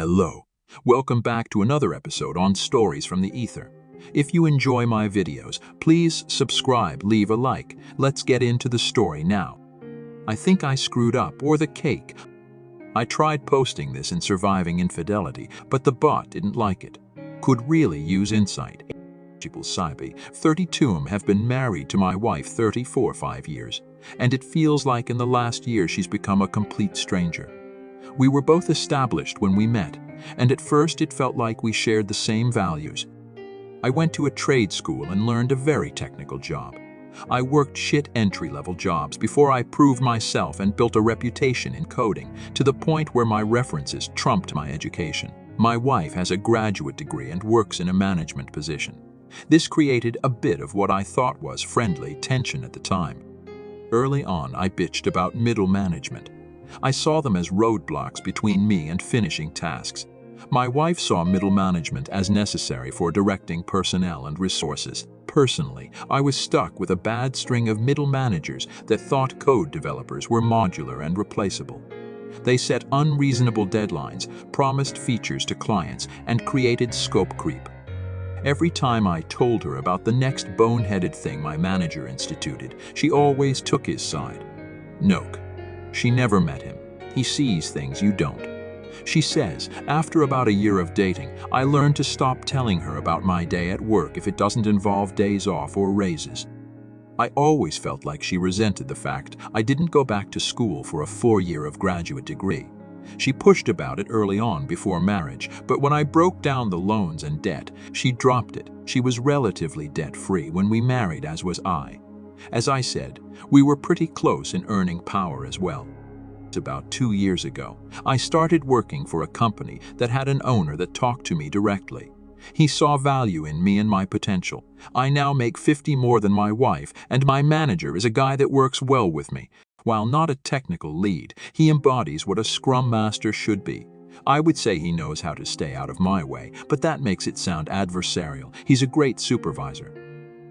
Hello. Welcome back to another episode on Stories from the Ether. If you enjoy my videos, please subscribe, leave a like. Let's get into the story now. I think I screwed up, or the cake. I tried posting this in Surviving Infidelity, but the bot didn't like it. Could really use insight. Saibi, 32, have been married to my wife 5 years, and it feels like in the last year she's become a complete stranger. We were both established when we met, and at first it felt like we shared the same values. I went to a trade school and learned a very technical job. I worked shit entry-level jobs before I proved myself and built a reputation in coding to the point where my references trumped my education. My wife has a graduate degree and works in a management position. This created a bit of what I thought was friendly tension at the time. Early on, I bitched about middle management. I saw them as roadblocks between me and finishing tasks. My wife saw middle management as necessary for directing personnel and resources. Personally, I was stuck with a bad string of middle managers that thought code developers were modular and replaceable. They set unreasonable deadlines, promised features to clients, and created scope creep. Every time I told her about the next boneheaded thing my manager instituted, she always took his side. Noke. She never met him. He sees things you don't. She says, after about a year of dating, I learned to stop telling her about my day at work if it doesn't involve days off or raises. I always felt like she resented the fact I didn't go back to school for a 4-year of graduate degree. She pushed about it early on before marriage, but when I broke down the loans and debt, she dropped it. She was relatively debt-free when we married, as was I. As I said, we were pretty close in earning power as well. About 2 years ago, I started working for a company that had an owner that talked to me directly. He saw value in me and my potential. I now make 50 more than my wife, and my manager is a guy that works well with me. While not a technical lead, he embodies what a Scrum Master should be. I would say he knows how to stay out of my way, but that makes it sound adversarial. He's a great supervisor.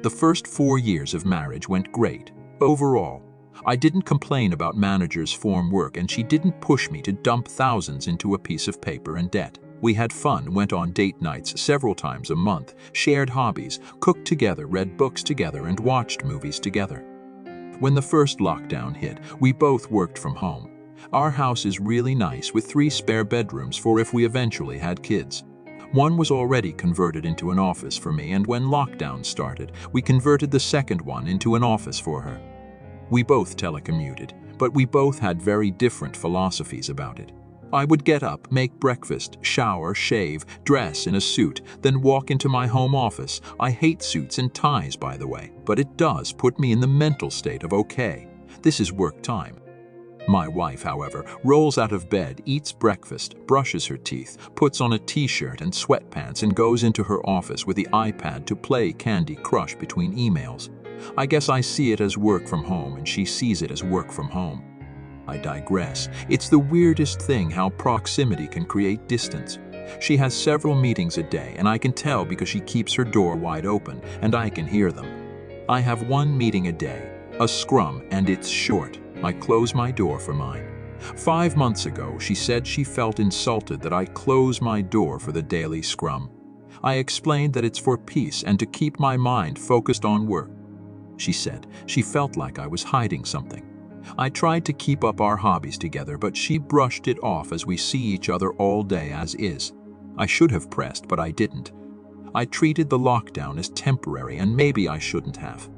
The first 4 years of marriage went great. Overall, I didn't complain about manager's form work, and she didn't push me to dump thousands into a piece of paper and debt. We had fun, went on date nights several times a month, shared hobbies, cooked together, read books together, and watched movies together. When the first lockdown hit, we both worked from home. Our house is really nice with 3 spare bedrooms for if we eventually had kids. One was already converted into an office for me, and when lockdown started, we converted the second one into an office for her. We both telecommuted, but we both had very different philosophies about it. I would get up, make breakfast, shower, shave, dress in a suit, then walk into my home office. I hate suits and ties, by the way, but it does put me in the mental state of okay, this is work time. My wife, however, rolls out of bed, eats breakfast, brushes her teeth, puts on a t-shirt and sweatpants, and goes into her office with the iPad to play Candy Crush between emails. I guess I see it as work from home, and she sees it as work from home. I digress. It's the weirdest thing how proximity can create distance. She has several meetings a day, and I can tell because she keeps her door wide open, and I can hear them. I have 1 meeting a day, a scrum, and it's short. I close my door for mine. 5 months ago, she said she felt insulted that I close my door for the daily scrum. I explained that it's for peace and to keep my mind focused on work. She said she felt like I was hiding something. I tried to keep up our hobbies together, but she brushed it off as we see each other all day as is. I should have pressed, but I didn't. I treated the lockdown as temporary, and maybe I shouldn't have.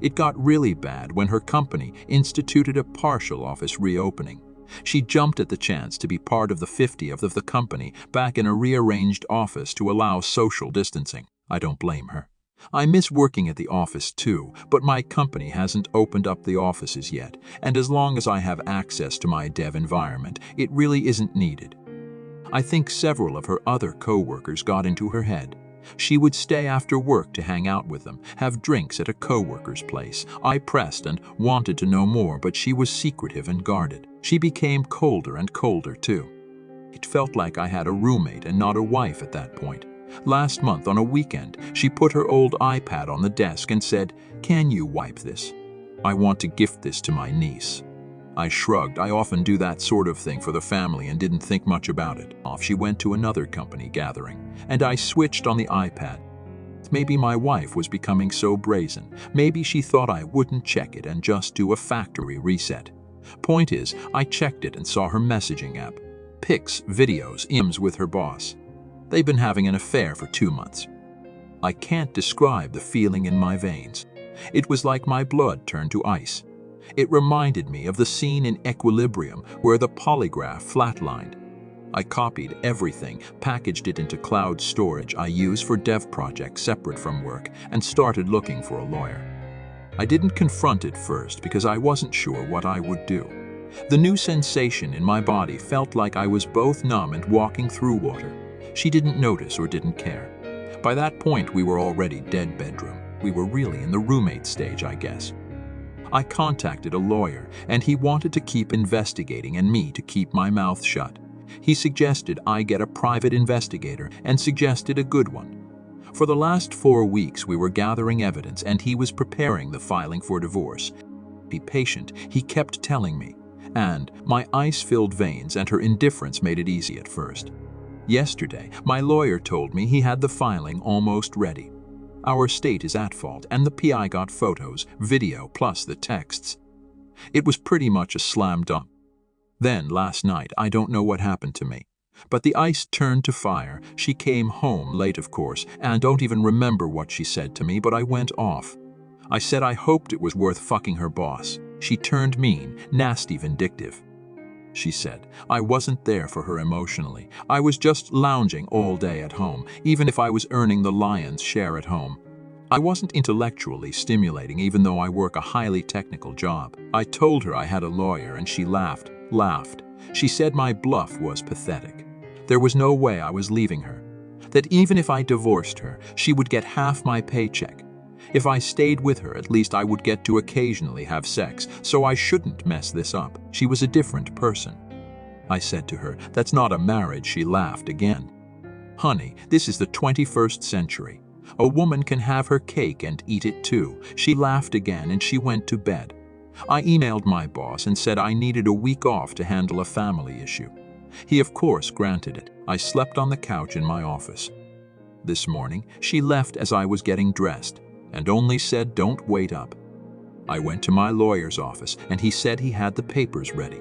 It got really bad when her company instituted a partial office reopening. She jumped at the chance to be part of the 50th of the company back in a rearranged office to allow social distancing. I don't blame her. I miss working at the office too, but my company hasn't opened up the offices yet, and as long as I have access to my dev environment, it really isn't needed. I think several of her other co-workers got into her head. She would stay after work to hang out with them, have drinks at a co-worker's place. I pressed and wanted to know more, but she was secretive and guarded. She became colder and colder too. It felt like I had a roommate and not a wife at that point. Last month on a weekend, she put her old iPad on the desk and said, "Can you wipe this? I want to gift this to my niece." I shrugged. I often do that sort of thing for the family and didn't think much about it. Off she went to another company gathering, and I switched on the iPad. Maybe my wife was becoming so brazen. Maybe she thought I wouldn't check it and just do a factory reset. Point is, I checked it and saw her messaging app. Pics, videos, IMs with her boss. They've been having an affair for 2 months. I can't describe the feeling in my veins. It was like my blood turned to ice. It reminded me of the scene in Equilibrium where the polygraph flatlined. I copied everything, packaged it into cloud storage I use for dev projects separate from work, and started looking for a lawyer. I didn't confront it first because I wasn't sure what I would do. The new sensation in my body felt like I was both numb and walking through water. She didn't notice or didn't care. By that point, we were already dead bedroom. We were really in the roommate stage, I guess. I contacted a lawyer, and he wanted to keep investigating and me to keep my mouth shut. He suggested I get a private investigator and suggested a good one. For the last 4 weeks, we were gathering evidence, and he was preparing the filing for divorce. Be patient, he kept telling me. And my ice-filled veins and her indifference made it easy at first. Yesterday, my lawyer told me he had the filing almost ready. Our state is at fault, and the PI got photos, video, plus the texts. It was pretty much a slam dunk. Then, last night, I don't know what happened to me. But the ice turned to fire. She came home late, of course, and don't even remember what she said to me, but I went off. I said I hoped it was worth fucking her boss. She turned mean, nasty, vindictive. She said, I wasn't there for her emotionally. I was just lounging all day at home, even if I was earning the lion's share at home. I wasn't intellectually stimulating, even though I work a highly technical job. I told her I had a lawyer, and she laughed. She said my bluff was pathetic. There was no way I was leaving her. That even if I divorced her, she would get half my paycheck. If I stayed with her, at least I would get to occasionally have sex, so I shouldn't mess this up. She was a different person. I said to her, that's not a marriage. She laughed again. Honey, this is the 21st century. A woman can have her cake and eat it too. She laughed again and she went to bed. I emailed my boss and said I needed a week off to handle a family issue. He, of course, granted it. I slept on the couch in my office. This morning, she left as I was getting dressed and only said, don't wait up. I went to my lawyer's office and he said he had the papers ready.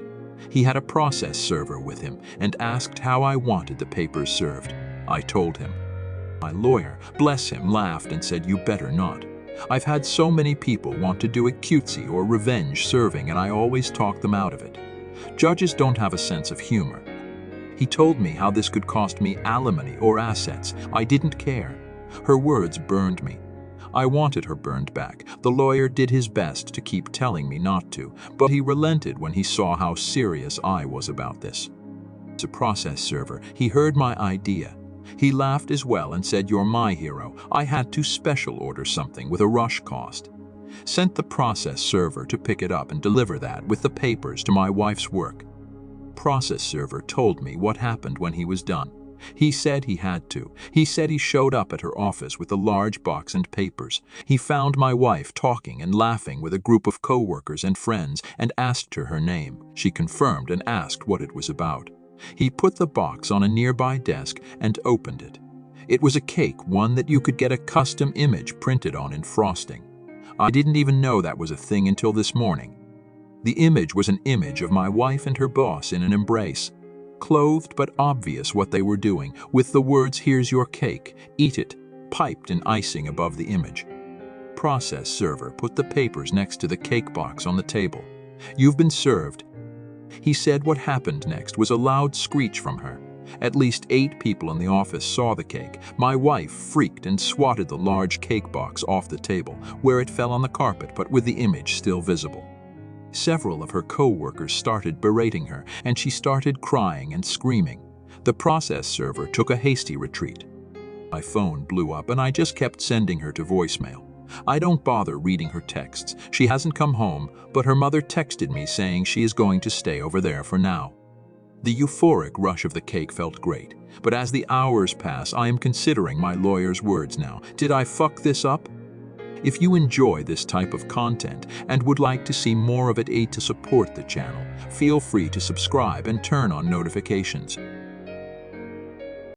He had a process server with him and asked how I wanted the papers served. I told him. My lawyer, bless him, laughed and said, you better not. I've had so many people want to do it cutesy or revenge serving, and I always talk them out of it. Judges don't have a sense of humor. He told me how this could cost me alimony or assets. I didn't care. Her words burned me. I wanted her burned back. The lawyer did his best to keep telling me not to, but he relented when he saw how serious I was about this. As a process server, he heard my idea. He laughed as well and said, you're my hero. I had to special order something with a rush cost. Sent the process server to pick it up and deliver that with the papers to my wife's work. Process server told me what happened when he was done. He said he had to. He said he showed up at her office with a large box and papers. He found my wife talking and laughing with a group of co-workers and friends and asked her name. She confirmed and asked what it was about. He put the box on a nearby desk and opened it. It was a cake, one that you could get a custom image printed on in frosting. I didn't even know that was a thing until this morning. The image was an image of my wife and her boss in an embrace. Clothed but obvious what they were doing, with the words, here's your cake, eat it, piped in icing above the image. Process server put the papers next to the cake box on the table. You've been served. He said what happened next was a loud screech from her. At least 8 people in the office saw the cake. My wife freaked and swatted the large cake box off the table, where it fell on the carpet but with the image still visible. Several of her co-workers started berating her, and she started crying and screaming. The process server took a hasty retreat. My phone blew up, and I just kept sending her to voicemail. I don't bother reading her texts. She hasn't come home, but her mother texted me saying she is going to stay over there for now. The euphoric rush of the cake felt great, but as the hours pass, I am considering my lawyer's words now. Did I fuck this up? If you enjoy this type of content and would like to see more of it to support the channel, feel free to subscribe and turn on notifications.